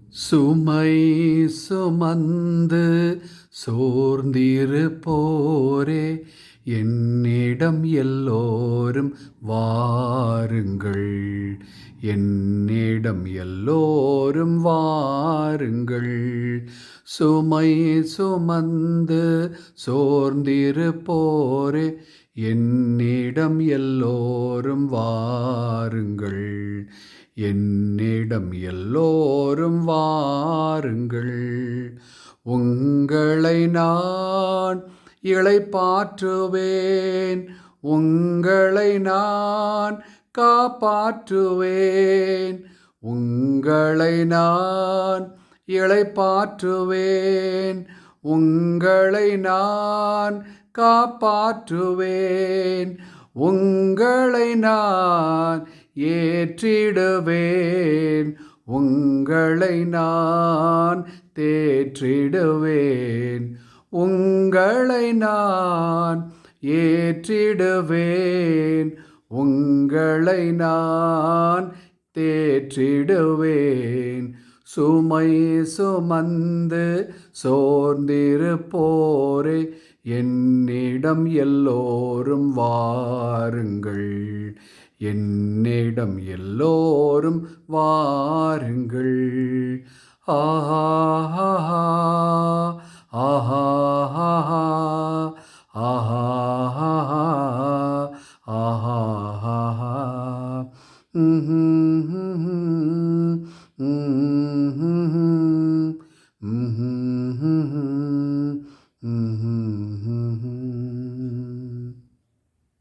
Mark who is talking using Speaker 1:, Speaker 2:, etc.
Speaker 1: சுமை சுமந்து சோர்ந்திருப்போரே, என்னிடம் எல்லோரும் வாருங்கள். என்னிடம் எல்லோரும் வாருங்கள். சுமை சுமந்து சோர்ந்திருப்போரே, என்னிடம் எல்லோரும் வாருங்கள். என்னிடம் எல்லோரும் வாருங்கள். உங்களை நான் இளைப்பாற்றுவேன். உங்களை நான் காப்பாற்றுவேன். உங்களை நான் இளைப்பாற்றுவேன். உங்களை நான் காப்பாற்றுவேன். உங்களை நான் ஏற்றிடுவேன். உங்களை நான் தேற்றிடுவேன். உங்களை நான் ஏற்றிடுவேன். உங்களை நான் தேற்றிடுவேன். சுமை சுமந்து சோர்ந்திருப்போரே, என்னிடம் எல்லோரும் வாருங்கள். என்னிடம் எல்லோரும் வாருங்கள். ஆஹா ஆஹா ஆஹா ஆஹா ஆஹா ஆஹா.